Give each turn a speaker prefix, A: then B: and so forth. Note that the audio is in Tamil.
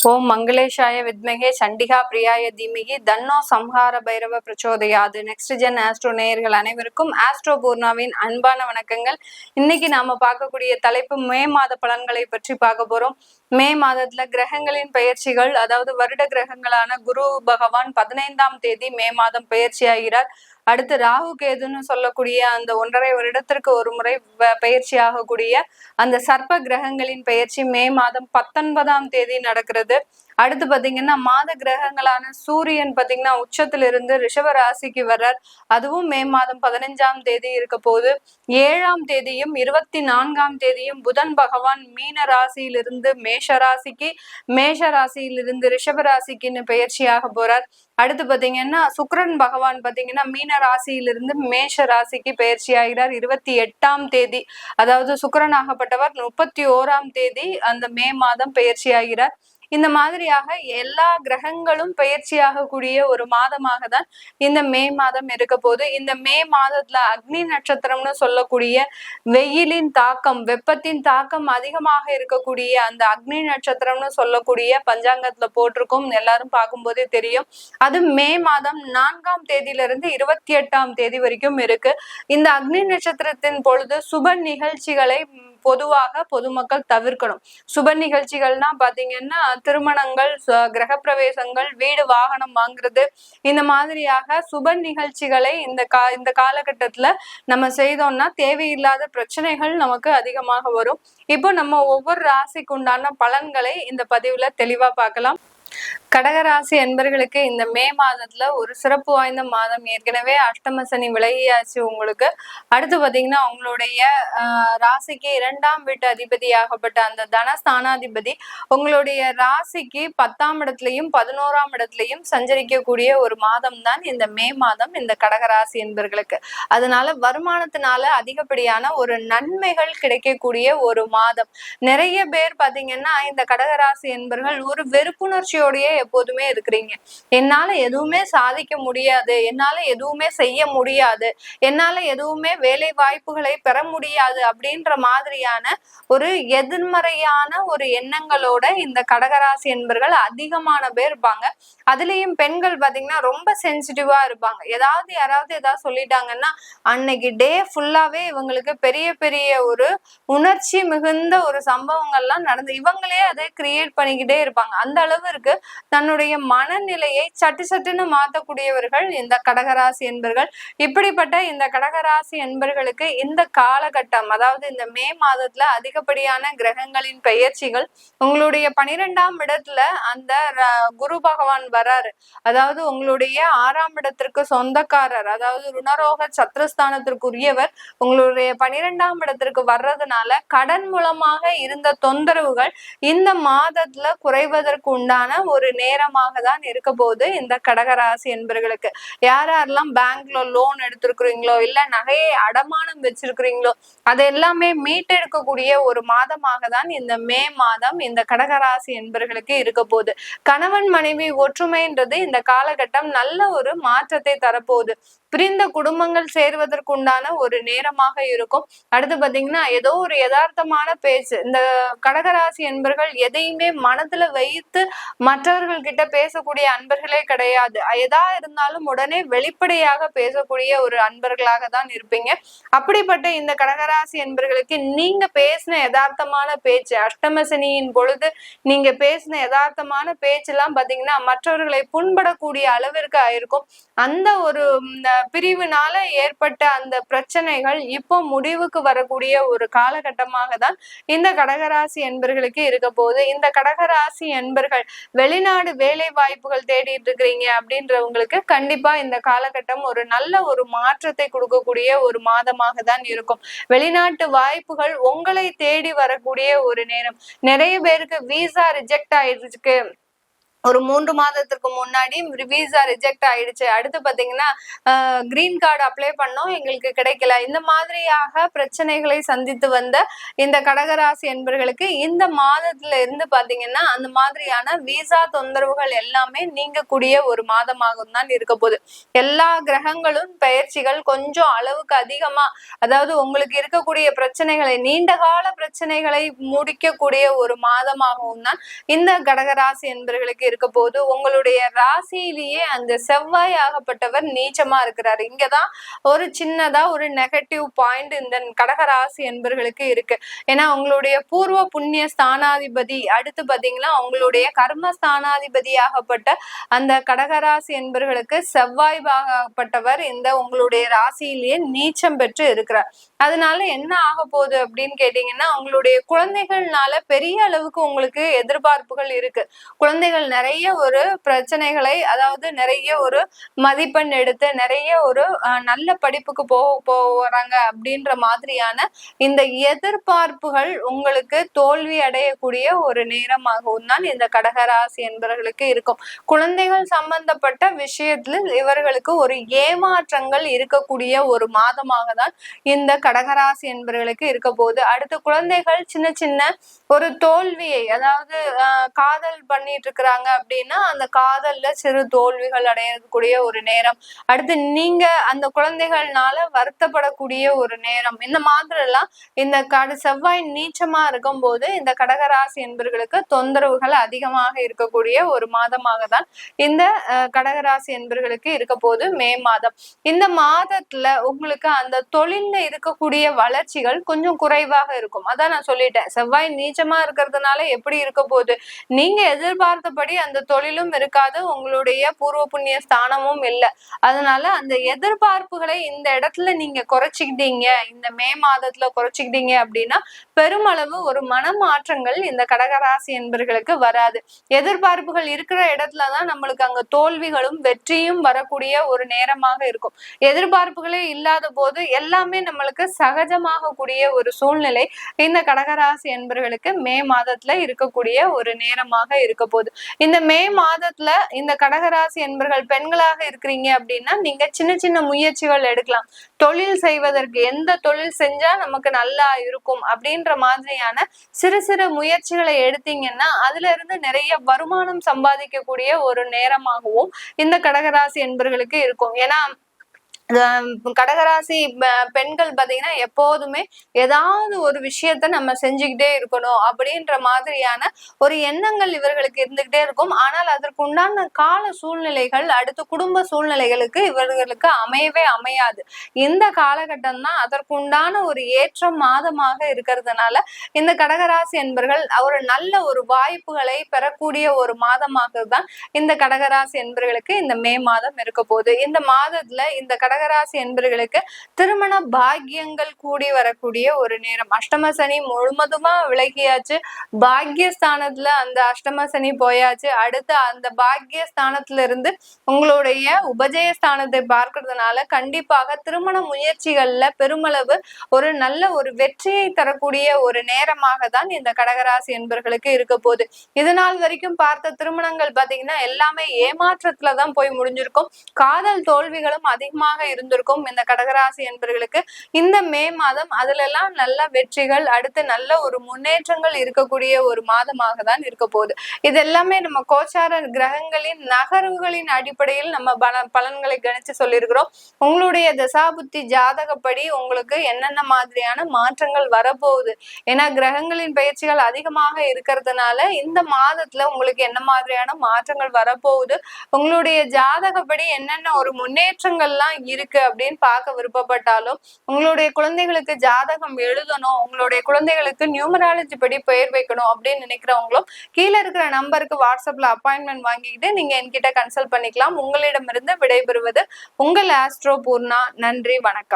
A: ஓம் மங்களேஷாய வித்மகே சண்டிகா பிரியாய தீமிகி தன்னோ சம்ஹார பைரவ பிரச்சோதயாது. நெக்ஸ்ட் ஜென் ஆஸ்ட்ரோ நேயர்கள் அனைவருக்கும் ஆஸ்ட்ரோ பூர்ணாவின் அன்பான வணக்கங்கள். இன்னைக்கு நாம பார்க்கக்கூடிய தலைப்பு மே மாத பலன்களை பற்றி பார்க்க போறோம். மே மாதத்துல கிரகங்களின் பெயர்ச்சிகள், அதாவது வருட கிரகங்களான குரு பகவான் 15ஆம் தேதி மே மாதம் பெயர்ச்சி ஆகிறார். அடுத்து ராகு கேதுன்னு சொல்லக்கூடிய அந்த 1.5 வருடத்திற்கு ஒரு முறை பயிற்சி ஆகக்கூடிய அந்த சர்ப்ப கிரகங்களின் பயிற்சி மே மாதம் 19ஆம் தேதி நடக்கிறது. அடுத்து பாத்தீங்கன்னா மாத கிரகங்களான சூரியன் பாத்தீங்கன்னா உச்சத்திலிருந்து ரிஷப ராசிக்கு வர்றார். அதுவும் மே மாதம் 15ஆம் தேதி இருக்க போது. 7ஆம் தேதியும் 24ஆம் தேதியும் புதன் பகவான் மீன ராசியிலிருந்து மேஷ ராசிக்கு, மேஷ ராசியிலிருந்து ரிஷப ராசிக்குன்னு பயிற்சியாக போறார். அடுத்து பாத்தீங்கன்னா சுக்கிரன் பகவான் பாத்தீங்கன்னா மீன ராசியிலிருந்து மேஷ ராசிக்கு பயிற்சி ஆகிறார் 28ஆம் தேதி. அதாவது சுக்கிரன் ஆகப்பட்டவர் 31ஆம் தேதி அந்த மே மாதம் பயிற்சி ஆகிறார். இந்த மாதிரியாக எல்லா கிரகங்களும் பயிற்சியாக கூடிய ஒரு மாதமாக தான் இந்த மே மாதம் இருக்க போது. இந்த மே மாதத்துல அக்னி நட்சத்திரம்னு சொல்லக்கூடிய வெயிலின் தாக்கம், வெப்பத்தின் தாக்கம் அதிகமாக இருக்கக்கூடிய அந்த அக்னி நட்சத்திரம்னு சொல்லக்கூடிய பஞ்சாங்கத்துல போட்டிருக்கும், எல்லாரும் பார்க்கும்போதே தெரியும். அது மே மாதம் 4ஆம் தேதியிலிருந்து 28ஆம் தேதி வரைக்கும் இருக்கு. இந்த அக்னி நட்சத்திரத்தின் பொழுது சுப நிகழ்ச்சிகளை பொதுவாக பொதுமக்கள் தவிர்க்கணும். சுப நிகழ்ச்சிகள்னா பாத்தீங்கன்னா திருமணங்கள், கிரகப்பிரவேசங்கள், வீடு வாகனம் வாங்குறது, இந்த மாதிரியாக சுப நிகழ்ச்சிகளை இந்த காலகட்டத்துல நம்ம செய்தோம்னா தேவையில்லாத பிரச்சனைகள் நமக்கு அதிகமாக வரும். இப்போ நம்ம ஒவ்வொரு ராசிக்கு உண்டான பலன்களை இந்த பதிவுல தெளிவா பார்க்கலாம். கடகராசி என்பர்களுக்கு இந்த மே மாதத்துல ஒரு சிறப்பு வாய்ந்த மாதம். ஏற்கனவே அஷ்டம சனி விலகியாச்சு உங்களுக்கு. அடுத்து பாத்தீங்கன்னா உங்களுடைய ராசிக்கு 2ஆம் வீட்டு அதிபதியாகப்பட்ட அந்த தனஸ்தானாதிபதி உங்களுடைய ராசிக்கு 10ஆம் இடத்துலயும் 11ஆம் இடத்துலயும் சஞ்சரிக்கக்கூடிய ஒரு மாதம் தான் இந்த மே மாதம் இந்த கடகராசி என்பர்களுக்கு. அதனால வருமானத்தினால அதிகப்படியான ஒரு நன்மைகள் கிடைக்கக்கூடிய ஒரு மாதம். நிறைய பேர் பாத்தீங்கன்னா இந்த கடகராசி என்பர்கள் ஒரு வெறுப்புணர்ச்சியோடய எப்போதுமே இருக்கிறீங்க. என்னால எதுவுமே சாதிக்க முடியாது, என்னால எதுவுமே செய்ய முடியாது, என்னால எதுவுமே வேலை வாய்ப்புகளை பெற முடியாது அப்படின்ற மாதிரியான ஒரு எதிர்மறையான ஒரு எண்ணங்களோட இந்த கடகராசி என்பர்கள் அதிகமான பேர் இருப்பாங்க. அதுலயும் பெண்கள் பாத்தீங்கன்னா ரொம்ப சென்சிட்டிவா இருப்பாங்க. யாராவது ஏதாவது சொல்லிட்டாங்கன்னா அன்னைக்கு டே ஃபுல்லாவே இவங்களுக்கு பெரிய பெரிய ஒரு உணர்ச்சி மிகுந்த ஒரு சம்பவங்கள்லாம் நடந்து இவங்களே அதை கிரியேட் பண்ணிக்கிட்டே இருப்பாங்க. அந்த அளவு இருக்கு. தன்னுடைய மனநிலையை சட்டுன்னு மாற்றக்கூடியவர்கள் இந்த கடகராசி என்பர்கள். இப்படிப்பட்ட இந்த கடகராசி என்பர்களுக்கு இந்த காலகட்டம், அதாவது இந்த மே மாதத்துல அதிகப்படியான கிரகங்களின் பெயர்ச்சிகள் உங்களுடைய 12ஆம் இடத்துல அந்த குரு பகவான் வராரு. அதாவது உங்களுடைய 6ஆம் இடத்திற்கு சொந்தக்காரர், அதாவது ருணரோக சத்ருஸ்தானத்திற்குரியவர் உங்களுடைய 12ஆம் இடத்திற்கு வர்றதுனால கடன் மூலமாக இருந்த தொந்தரவுகள் இந்த மாதத்துல குறைவதற்கு உண்டான ஒரு நேரமாக தான் இருக்க போது இந்த கடகராசி என்பர்களுக்கு. யாரெல்லாம் பேங்க்ல லோன் எடுத்திருக்கிறீங்களோ, இல்ல நகையை அடமானம் வச்சிருக்கிறீங்களோ, அது எல்லாமே மீட்டெடுக்கக்கூடிய ஒரு மாதமாக தான் இந்த மே மாதம் இந்த கடகராசி என்பர்களுக்கு இருக்க போகுது. கணவன் மனைவி ஒற்றுமைன்றது இந்த காலகட்டம் நல்ல ஒரு மாற்றத்தை தரப்போகுது. பிரிந்த குடும்பங்கள் சேர்வதற்குண்டான ஒரு நேரமாக இருக்கும். அடுத்து பாத்தீங்கன்னா ஏதோ ஒரு யதார்த்தமான பேச்சு. இந்த கடகராசி என்பர்கள் எதையுமே மனதுல வைத்து மற்றவர்கள் கிட்ட பேசக்கூடிய அன்பர்களே கிடையாது. எதா இருந்தாலும் உடனே வெளிப்படையாக பேசக்கூடிய ஒரு அன்பர்களாக தான் இருப்பீங்க. அப்படிப்பட்ட இந்த கடகராசி என்பர்களுக்கு நீங்க பேசின யதார்த்தமான பேச்சு, அஷ்டம சனியின் பொழுது நீங்க பேசின யதார்த்தமான பேச்சு எல்லாம் பாத்தீங்கன்னா மற்றவர்களை புண்படக்கூடிய அளவிற்கு ஆயிருக்கும். அந்த ஒரு பிரிவினால ஏற்பட்ட அந்த பிரச்சனைகள் இப்போ முடிவுக்கு வரக்கூடிய ஒரு காலகட்டமாக தான் இந்த கடகராசி என்பர்களுக்கு இருக்க போகுது. இந்த கடகராசி என்பர்கள் வெளிநாடு வேலை வாய்ப்புகள் தேடிட்டு இருக்கிறீங்க அப்படின்றவங்களுக்கு கண்டிப்பா இந்த காலகட்டம் ஒரு நல்ல ஒரு மாற்றத்தை கொடுக்கக்கூடிய ஒரு மாதமாக தான் இருக்கும். வெளிநாட்டு வாய்ப்புகள் உங்களை தேடி வரக்கூடிய ஒரு நேரம். நிறைய பேருக்கு விசா ரிஜெக்ட் ஆயிருக்கு, ஒரு 3 மாதத்திற்கு முன்னாடி விசா ரிஜெக்ட் ஆயிடுச்சு. அடுத்து பாத்தீங்கன்னா கிரீன் கார்டு அப்ளை பண்ணோம், எங்களுக்கு கிடைக்கல. இந்த மாதிரியாக பிரச்சனைகளை சந்தித்து வந்த இந்த கடகராசி என்பர்களுக்கு இந்த மாதத்துல இருந்து பாத்தீங்கன்னா அந்த மாதிரியான விசா தொந்தரவுகள் எல்லாமே நீங்கக்கூடிய ஒரு மாதமாகவும் தான் இருக்க போகுது. எல்லா கிரகங்களும் பயிற்சிகள் கொஞ்சம் அளவுக்கு அதிகமா, அதாவது உங்களுக்கு இருக்கக்கூடிய பிரச்சனைகளை, நீண்ட கால பிரச்சனைகளை முடிக்கக்கூடிய ஒரு மாதமாகவும் தான் இந்த கடகராசி என்பர்களுக்கு இருக்க போது. உங்களுடைய ராசியிலேயே அந்த செவ்வாய் ஆகப்பட்டவர் நீச்சமா இருக்கிறாரு. இங்கதான் ஒரு சின்னதா ஒரு நெகட்டிவ் பாயிண்ட் இந்த கடகராசி என்பர்களுக்கு இருக்கு. ஏன்னா உங்களுடைய பூர்வ புண்ணிய ஸ்தானாதிபதி, அடுத்து பாத்தீங்கன்னா உங்களுடைய கர்ம ஸ்தானாதிபதியாகப்பட்ட அந்த கடகராசி என்பர்களுக்கு செவ்வாய் ஆகப்பட்டவர் இந்த உங்களுடைய ராசியிலேயே நீச்சம் பெற்று இருக்கிறார். அதனால என்ன ஆக போகுது அப்படின்னு கேட்டீங்கன்னா, உங்களுடைய குழந்தைகள்னால பெரிய அளவுக்கு உங்களுக்கு எதிர்பார்ப்புகள் இருக்கு. குழந்தைகள் நிறைய ஒரு பிரச்சனைகளை, அதாவது நிறைய ஒரு மதிப்பெண் எடுத்து நிறைய ஒரு நல்ல படிப்புக்கு போறாங்க அப்படின்ற மாதிரியான இந்த எதிர்பார்ப்புகள் உங்களுக்கு தோல்வி அடையக்கூடிய ஒரு நேரமாகவும் தான் இந்த கடகராசி என்பவர்களுக்கு இருக்கும். குழந்தைகள் சம்பந்தப்பட்ட விஷயத்துல இவர்களுக்கு ஒரு ஏமாற்றங்கள் இருக்கக்கூடிய ஒரு மாதமாக தான் இந்த கடகராசி என்பவர்களுக்கு இருக்க போகுது. அடுத்து குழந்தைகள் சின்ன சின்ன ஒரு தோல்வியை, அதாவது காதல் பண்ணிட்டு இருக்கிறாங்க அப்படின்னா அந்த காதல்ல சிறு தோல்விகள் அடையக்கூடிய ஒரு நேரம். அடுத்து நீங்க அந்த குழந்தைகள்னால வருத்தப்படக்கூடிய ஒரு நேரம். இந்த மாதிரி எல்லாம் இந்த செவ்வாய் நீச்சமா இருக்கும் போது இந்த கடகராசி என்பர்களுக்கு தொந்தரவுகள் அதிகமாக இருக்கக்கூடிய ஒரு மாதமாக தான் இந்த கடகராசி என்பர்களுக்கு இருக்க போது மே மாதம். இந்த மாதத்துல உங்களுக்கு அந்த தொழில்ல இருக்கக்கூடிய வளர்ச்சிகள் கொஞ்சம் குறைவாக இருக்கும். அதான் நான் சொல்லிட்டேன், செவ்வாய் நீச்சமா இருக்கிறதுனால எப்படி இருக்க போகுது, நீங்க எதிர்பார்த்தபடி அந்த தொழிலும் இருக்காது, உங்களுடைய பூர்வ புண்ணிய ஸ்தானமும் இல்லை. அதனால அந்த எதிர்பார்ப்புகளை இந்த இடத்துல நீங்க குறைச்சிக்கிட்டீங்க, இந்த மே மாதத்துல குறைச்சிக்கிட்டீங்க அப்படின்னா பெருமளவு ஒரு மனமாற்றங்கள் இந்த கடகராசி என்பர்களுக்கு வராது. எதிர்பார்ப்புகள் இருக்கிற இடத்துலதான் நம்மளுக்கு அங்க தோல்விகளும் வெற்றியும் வரக்கூடிய ஒரு நேரமாக இருக்கும். எதிர்பார்ப்புகளே இல்லாத போது எல்லாமே நம்மளுக்கு சகஜமாக கூடிய ஒரு சூழ்நிலை இந்த கடகராசி என்பர்களுக்கு மே மாதத்துல இருக்கக்கூடிய ஒரு நேரமாக இருக்க போகுது. இந்த மே மாதத்துல இந்த கடகராசி என்பர்கள் பெண்களாக இருக்கிறீங்க அப்படின்னா நீங்க சின்ன சின்ன முயற்சிகள் எடுக்கலாம். தொழில் செய்வதற்கு எந்த தொழில் செஞ்சா நமக்கு நல்லா இருக்கும் அப்படின்ற மாதிரியான சிறு சிறு முயற்சிகளை எடுத்தீங்கன்னா அதுல இருந்து நிறைய வருமானம் சம்பாதிக்கக்கூடிய ஒரு நேரமாகவும் இந்த கடகராசி என்பர்களுக்கு இருக்கும். ஏன்னா கடகராசி பெண்கள் பாத்தீங்கன்னா எப்போதுமே ஏதாவது ஒரு விஷயத்த நம்ம செஞ்சுக்கிட்டே இருக்கணும் அப்படின்ற மாதிரியான ஒரு எண்ணங்கள் இவர்களுக்கு இருந்துகிட்டே இருக்கும். ஆனால் அதற்கு உண்டான கால சூழ்நிலைகள், அடுத்து குடும்ப சூழ்நிலைகளுக்கு இவர்களுக்கு அமையவே அமையாது. இந்த காலகட்டம் தான் அதற்குண்டான ஒரு ஏற்ற மாதமாக இருக்கிறதுனால இந்த கடகராசி என்பர்கள் ஒரு நல்ல ஒரு வாய்ப்புகளை பெறக்கூடிய ஒரு மாதமாக தான் இந்த கடகராசி என்பர்களுக்கு இந்த மே மாதம் இருக்க போகுது. இந்த மாதத்துல இந்த கடகராசி என்பர்களுக்கு திருமண பாக்கியங்கள் கூடி வரக்கூடிய ஒரு நேரம். அஷ்டம சனி முழுவதுமா விலகியாச்சு, பாக்கியஸ்தானத்துல அந்த அஷ்டம சனி போயாச்சு. அடுத்து அந்த பாக்கியஸ்தானத்துல இருந்து உங்களுடைய உபஜயஸ்தானத்தை பார்க்கறதுனால கண்டிப்பாக திருமண முயற்சிகள்ல பெருமளவு ஒரு நல்ல ஒரு வெற்றியை தரக்கூடிய ஒரு நேரமாக தான் இந்த கடகராசி என்பர்களுக்கு இருக்க போகுது. இதனால் வரைக்கும் பார்த்த திருமணங்கள் பாத்தீங்கன்னா எல்லாமே ஏமாற்றத்துலதான் போய் முடிஞ்சிருக்கும். காதல் தோல்விகளும் அதிகமாக இருந்திருக்கும் இந்த கடகராசி என்பர்களுக்கு. இந்த மே மாதம் அதுல எல்லாம் நல்ல வெற்றிகள், அடுத்து நல்ல ஒரு முன்னேற்றங்கள் இருக்கக்கூடிய ஒரு மாதமாக தான் இருக்க போகுது. இது எல்லாமே நம்ம கோச்சார கிரகங்களின் நகர்வுகளின் அடிப்படையில் நம்ம பலன்களை கணிச்சு சொல்லியிருக்கிறோம். உங்களுடைய தசாபுத்தி ஜாதகப்படி உங்களுக்கு என்னென்ன மாதிரியான மாற்றங்கள் வரப்போகுது, ஏன்னா கிரகங்களின் பயிற்சிகள் அதிகமாக இருக்கிறதுனால இந்த மாதத்துல உங்களுக்கு என்ன மாதிரியான மாற்றங்கள் வரப்போகுது, உங்களுடைய ஜாதகப்படி என்னென்ன ஒரு முன்னேற்றங்கள்லாம் இருக்கு அப்படின்னு பார்க்க விருப்பப்பட்டாலும், உங்களுடைய குழந்தைகளுக்கு ஜாதகம் எழுதணும், உங்களுடைய குழந்தைகளுக்கு நியூமராலஜி படி பெயர் வைக்கணும் அப்படின்னு நினைக்கிறவங்களும் கீழே இருக்கிற நம்பருக்கு வாட்ஸ்அப்ல அப்பாயின்மெண்ட் வாங்கிக்கிட்டு நீங்க என்கிட்ட கன்சல்ட் பண்ணிக்கலாம். உங்களிடமிருந்து விடைபெறுவது உங்கள் ஆஸ்ட்ரோ பூர்ணா. நன்றி, வணக்கம்.